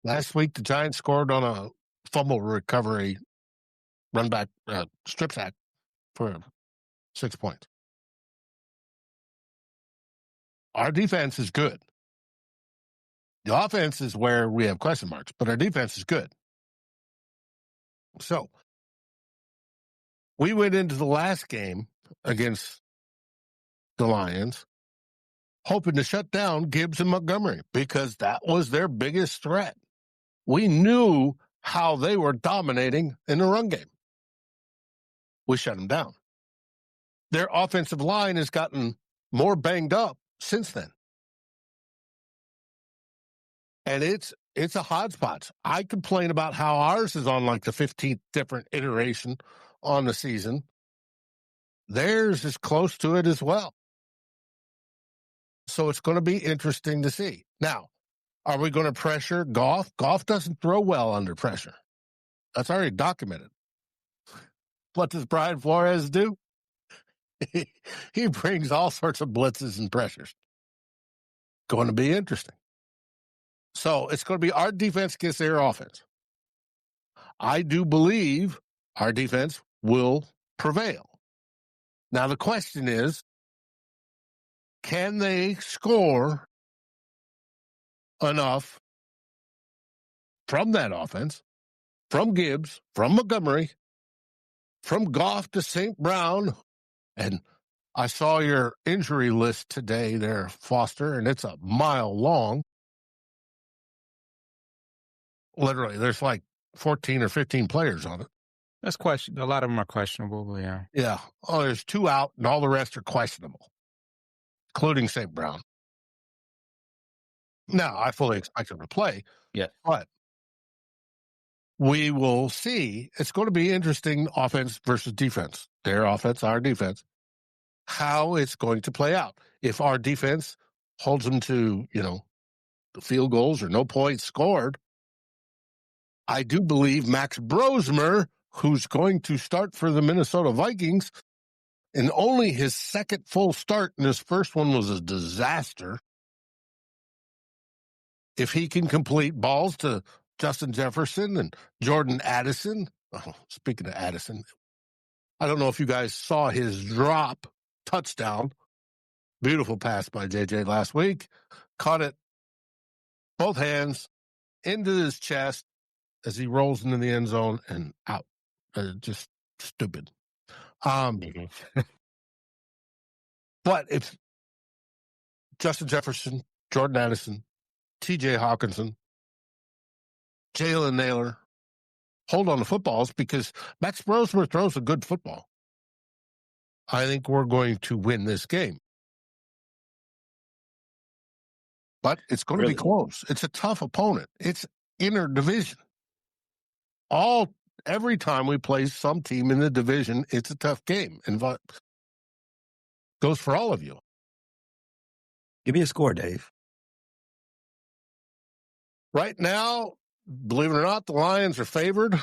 Last week, the Giants scored on a fumble recovery, run back, strip sack for 6 points. Our defense is good. The offense is where we have question marks, but our defense is good. So we went into the last game against the Lions hoping to shut down Gibbs and Montgomery because that was their biggest threat. We knew how they were dominating in the run game. We shut them down. Their offensive line has gotten more banged up since then. And it's a hodgepodge. I complain about how ours is on like the 15th different iteration on the season. Theirs is close to it as well. So it's going to be interesting to see. Now, are we going to pressure Goff? Goff doesn't throw well under pressure. That's already documented. What does Brian Flores do? He brings all sorts of blitzes and pressures. Going to be interesting. So it's going to be our defense against their offense. I do believe our defense will prevail. Now, the question is, can they score enough from that offense, from Gibbs, from Montgomery, from Goff to St. Brown? And I saw your injury list today there, Foster, and it's a mile long. Literally, there's like 14 or 15 players on it. That's question. A lot of them are questionable. But yeah. Yeah. Oh, there's 2 out, and all the rest are questionable, including St. Brown. Now, I fully expect him to play. Yeah. But we will see. It's going to be interesting, offense versus defense. Their offense, our defense, how it's going to play out. If our defense holds them to, field goals or no points scored, I do believe Max Brosmer, who's going to start for the Minnesota Vikings, and only his second full start, and his first one was a disaster. If he can complete balls to Justin Jefferson and Jordan Addison, speaking of Addison, I don't know if you guys saw his drop touchdown. Beautiful pass by JJ last week. Caught it, both hands, into his chest as he rolls into the end zone and out. Just stupid. But if Justin Jefferson, Jordan Addison, TJ Hawkinson, Jalen Naylor hold on to footballs, because Max Brosmer throws a good football, I think we're going to win this game. But it's going to be close. It's a tough opponent. It's interdivision. Every time we play some team in the division, it's a tough game. And goes for all of you. Give me a score, Dave. Right now, believe it or not, the Lions are favored.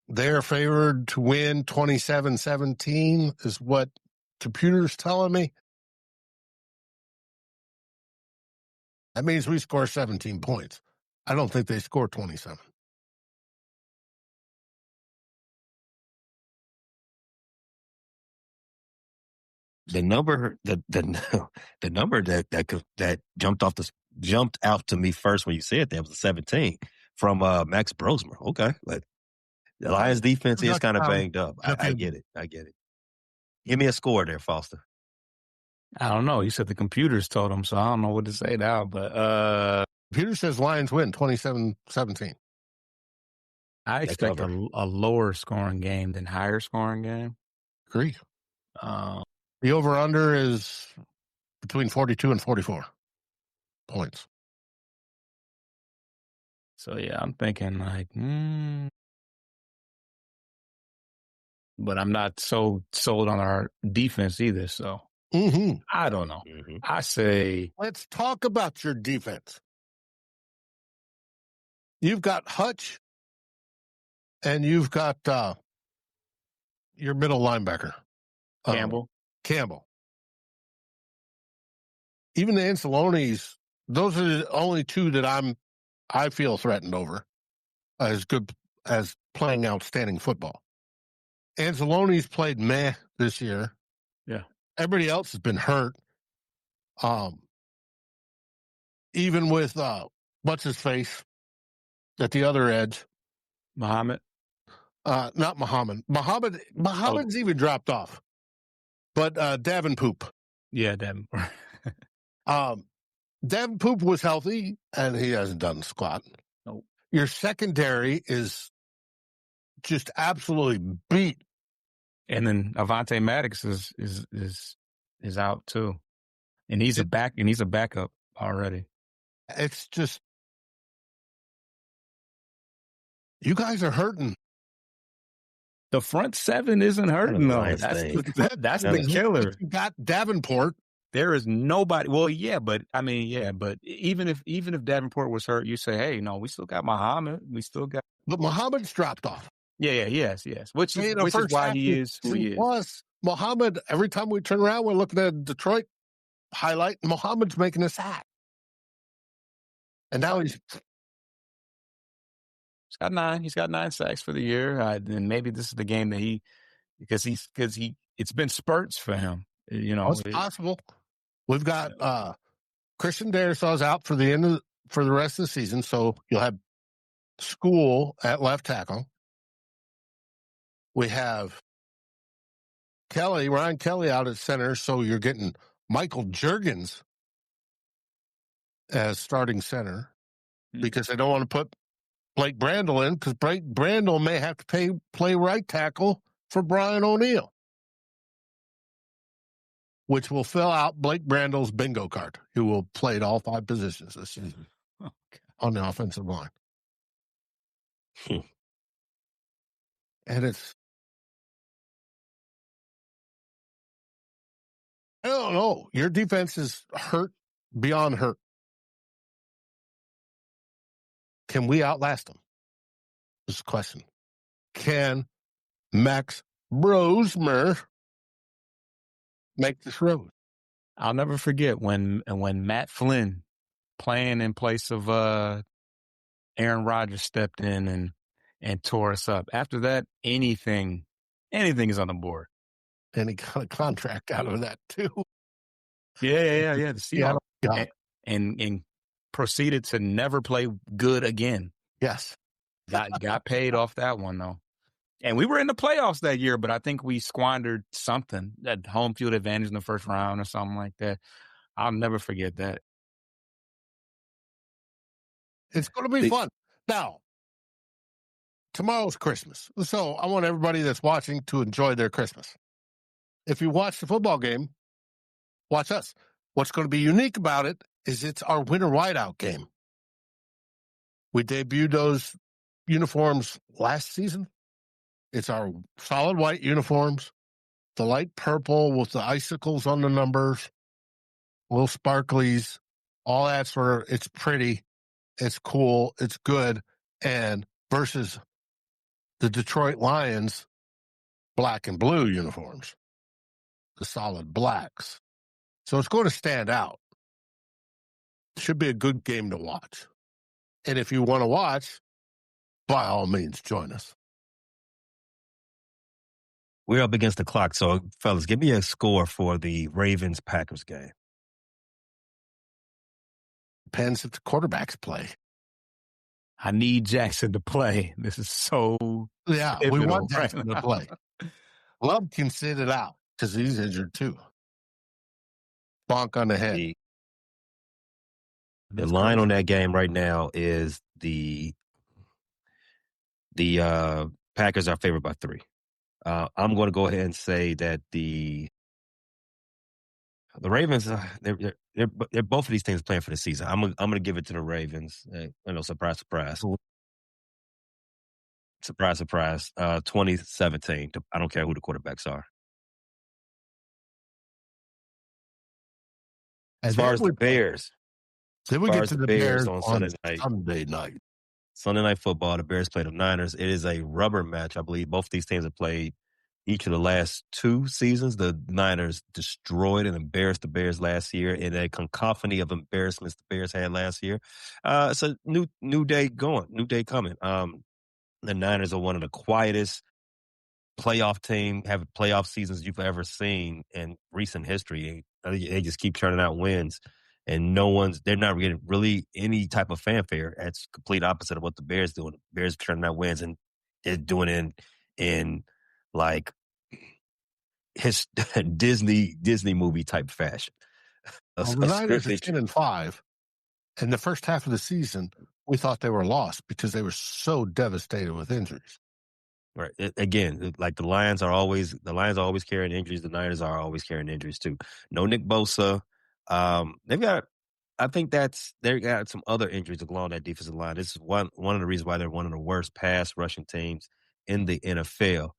They're favored to win 27-17 is what computer's telling me. That means we score 17 points. I don't think they score 27. The number that jumped out to me first when you said that was a 17 from Max Brosmer. Okay, like the Lions defense is kind of banged up. I get it. Give me a score there, Foster. I don't know. You said the computers told him, so I don't know what to say now. But computer says Lions win 27-17. I expect a lower scoring game than higher scoring game. Agree. The over-under is between 42 and 44 points. So, yeah, I'm thinking but I'm not so sold on our defense either, so I don't know. I say... Let's talk about your defense. You've got Hutch, and you've got your middle linebacker. Campbell. Even the Ancelonis, those are the only two that I feel threatened over as good as playing outstanding football. Anceloni's played meh this year. Yeah. Everybody else has been hurt. Even with what's his face at the other edge. Muhammad. Not Muhammad. Muhammad's even dropped off. But Davenport. Yeah, Davenport. Davenport was healthy, and he hasn't done squat. Nope. Your secondary is just absolutely beat. And then Avonte Maddox is out too, and he's a backup already. It's just you guys are hurting. The front seven isn't hurting though. That's the killer. You got Davenport. There is nobody. Well, yeah, but even if Davenport was hurt, you say, hey, no, we still got Muhammad. We still got. But Muhammad's dropped off. Yes. Which is why he is who he is. Plus, Muhammad. Every time we turn around, we're looking at Detroit highlight. Muhammad's making a sack. And now he's got 9. He's got 9 sacks for the year. And maybe this is the game that because it's been spurts for him. it's possible. We've got Christian Darisaw's out for the rest of the season, so you'll have School at left tackle. We have Ryan Kelly out at center, so you're getting Michael Juergens as starting center because they don't want to put Blake Brandel in because Blake Brandel may have to play right tackle for Brian O'Neill, which will fill out Blake Brandel's bingo card. He will play at all 5 positions this season on the offensive line. And I don't know. Your defense is hurt beyond hurt. Can we outlast them? This is the question. Can Max Brosmer make this road? I'll never forget when Matt Flynn, playing in place of Aaron Rodgers, stepped in and tore us up. After that, anything is on the board. And he got a contract out of that too. Yeah. The Seahawks. And proceeded to never play good again. Yes. Got paid off that one though. And we were in the playoffs that year, but I think we squandered something, that home field advantage in the first round or something like that. I'll never forget that. It's going to be fun. Now, tomorrow's Christmas. So I want everybody that's watching to enjoy their Christmas. If you watch the football game, watch us. What's going to be unique about it is it's our winter whiteout game. We debuted those uniforms last season. It's our solid white uniforms, the light purple with the icicles on the numbers, little sparklies, all that sort of, it's pretty, it's cool, it's good, and versus the Detroit Lions black and blue uniforms, the solid blacks. So it's going to stand out. Should be a good game to watch. And if you want to watch, by all means, join us. We're up against the clock, so fellas, give me a score for the Ravens-Packers game. Depends if the quarterbacks play. I need Jackson to play. This is so pivotal, we want Jackson to play. Love can sit it out because he's injured too. Bonk on the head. The line on that game right now is the Packers are favored by 3. I'm going to go ahead and say that the Ravens, they're both of these teams playing for the season. I'm going to give it to the Ravens. Surprise, surprise. Surprise, surprise. 2017. I don't care who the quarterbacks are. As far as the Bears. Then we get to the Bears on Sunday night. Sunday Night Football, the Bears play the Niners. It is a rubber match. I believe both these teams have played each of the last 2 seasons. The Niners destroyed and embarrassed the Bears last year in a cacophony of embarrassments the Bears had last year. It's a new day coming. The Niners are one of the quietest playoff seasons you've ever seen in recent history. They just keep churning out wins. And they're not getting really any type of fanfare. That's complete opposite of what the Bears doing. The Bears are turning out wins and they're doing it in like his Disney movie type fashion. The Niners are 10-5. And the first half of the season, we thought they were lost because they were so devastated with injuries. Right. Again, like the Lions are always carrying injuries. The Niners are always carrying injuries too. No Nick Bosa. They got some other injuries along that defensive line. This is one of the reasons why they're one of the worst pass rushing teams in the NFL.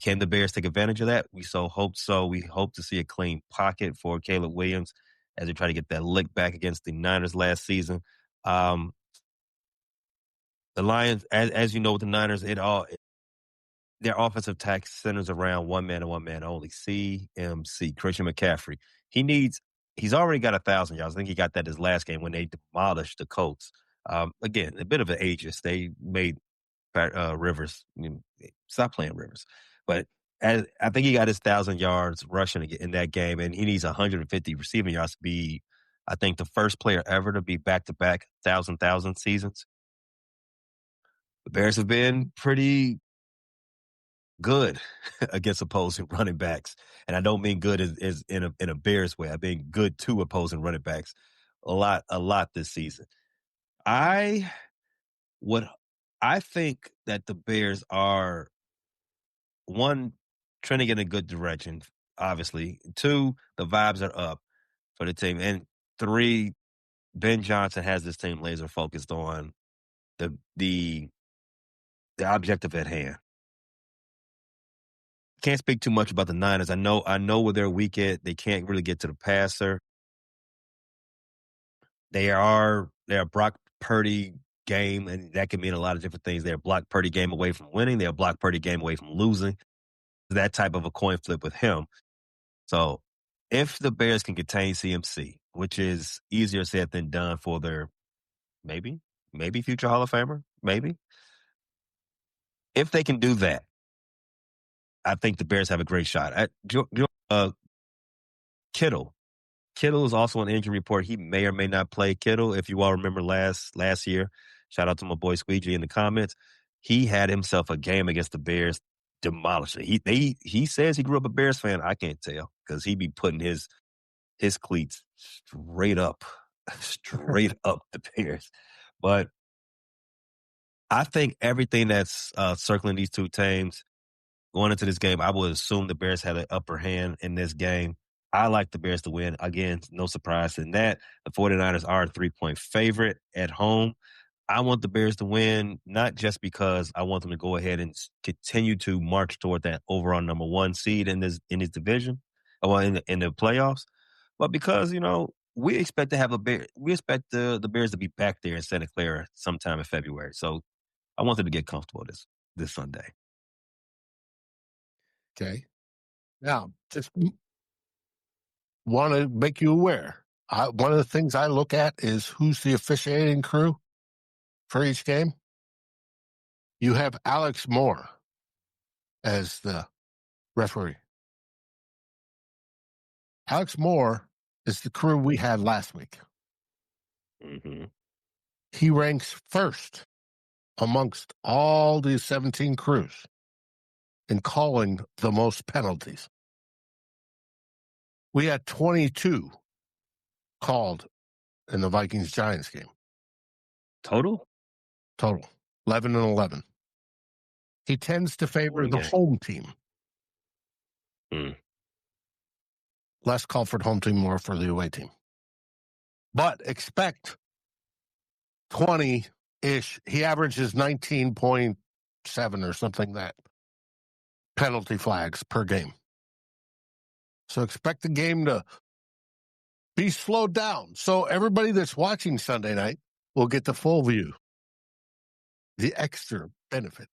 Can the Bears take advantage of that? We hope so. We hope to see a clean pocket for Caleb Williams as they try to get that lick back against the Niners last season. The Lions, as you know, with the Niners, their offensive attack centers around one man and one man only. CMC, Christian McCaffrey. He's already got 1,000 yards. I think he got that his last game when they demolished the Colts. Again, a bit of an ageist. They made Rivers stop playing Rivers, but I think he got his 1,000 yards rushing in that game, and he needs 150 receiving yards to be, I think, the first player ever to be back-to-back 1,000 seasons. The Bears have been pretty good against opposing running backs, and I don't mean good as in a Bears way. I mean good to opposing running backs a lot this season. I think that the Bears are, one, trending in a good direction, obviously. Two, the vibes are up for the team. And three, Ben Johnson has this team laser focused on the objective at hand. Can't speak too much about the Niners. I know where they're weak at. They can't really get to the passer. They are Brock Purdy game, and that can mean a lot of different things. They're a Brock Purdy game away from winning. They're a Brock Purdy game away from losing. That type of a coin flip with him. So if the Bears can contain CMC, which is easier said than done for their maybe future Hall of Famer, maybe. If they can do that, I think the Bears have a great shot. Kittle is also on injury report. He may or may not play. Kittle, if you all remember last year, shout out to my boy Squeegee in the comments, he had himself a game against the Bears, demolished it. He says he grew up a Bears fan. I can't tell because he be putting his cleats straight up the Bears. But I think everything that's circling these two teams going into this game, I would assume the Bears had an upper hand in this game. I like the Bears to win. Again, no surprise in that. The 49ers are a 3-point favorite at home. I want the Bears to win, not just because I want them to go ahead and continue to march toward that overall number one seed in this division, or in the playoffs, but because we expect to have we expect the Bears to be back there in Santa Clara sometime in February. So I want them to get comfortable this Sunday. Okay. Now, just want to make you aware. One of the things I look at is who's the officiating crew for each game. You have Alex Moore as the referee. Alex Moore is the crew we had last week. Mm-hmm. He ranks first amongst all the 17 crews in calling the most penalties. We had 22 called in the Vikings-Giants game. Total? Total. 11 and 11. He tends to favor the home team. Less call for the home team, more for the away team. But expect 20-ish. He averages 19.7 or something like that penalty flags per game. So expect the game to be slowed down. So everybody that's watching Sunday night will get the full view, the extra benefit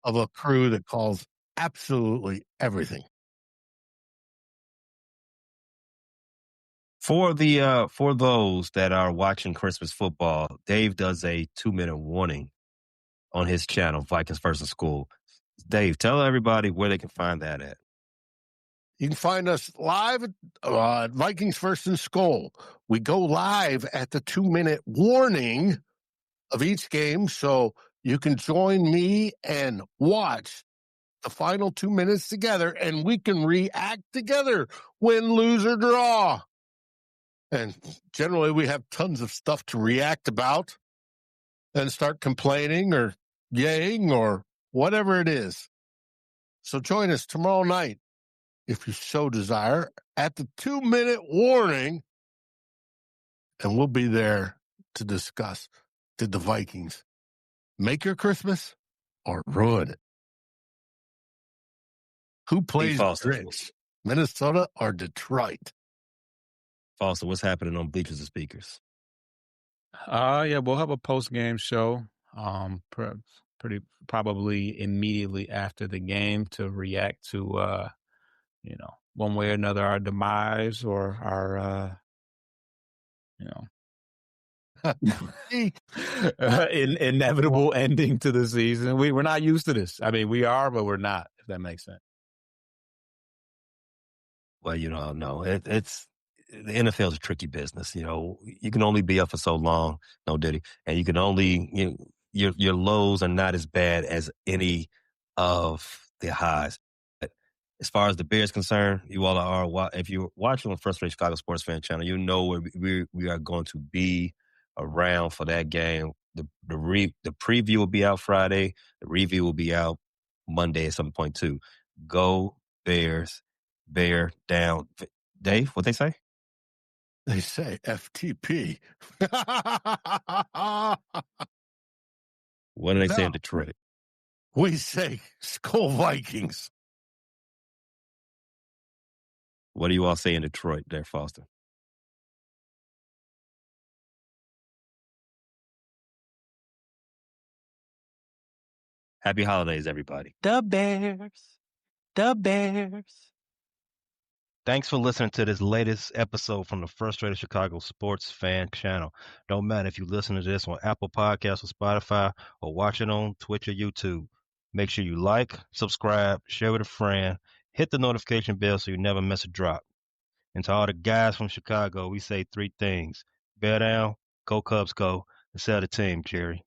of a crew that calls absolutely everything. For those that are watching Christmas football, Dave does a 2-minute warning on his channel, Vikings versus School. Dave, tell everybody where they can find that at. You can find us live at Vikings versus School. We go live at the 2-minute warning of each game, so you can join me and watch the final 2 minutes together, and we can react together, win, lose, or draw. And generally, we have tons of stuff to react about and start complaining or yaying or whatever it is. So join us tomorrow night, if you so desire, at the 2-minute warning, and we'll be there to discuss, did the Vikings make your Christmas or ruin it? Who plays Grinch, Minnesota or Detroit? Foster, what's happening on Bleachers and Speakers? Yeah, we'll have a post-game show, pretty probably immediately after the game to react to, one way or another, our demise or our, Inevitable ending to the season. We're not used to this. I mean, we are, but we're not, if that makes sense. Well, no, it's the NFL is a tricky business. You can only be up for so long, no Diddy, and you can only your lows are not as bad as any of the highs. But as far as the Bears concerned, you all are. If you're watching on First Rate Chicago Sports Fan Channel, you know where we are going to be around for that game. The preview will be out Friday. The review will be out Monday at some point too. Go Bears! Bear down. Dave, what they say? They say FTP. What do they say in Detroit? We say Skull Vikings. What do you all say in Detroit there, Foster? Happy holidays, everybody. The Bears. The Bears. Thanks for listening to this latest episode from the Frustrated Chicago Sports Fan Channel. Don't matter if you listen to this on Apple Podcasts or Spotify or watch it on Twitch or YouTube. Make sure you like, subscribe, share with a friend, hit the notification bell so you never miss a drop. And to all the guys from Chicago, we say three things. Bear down, go Cubs go, and sell the team, Jerry.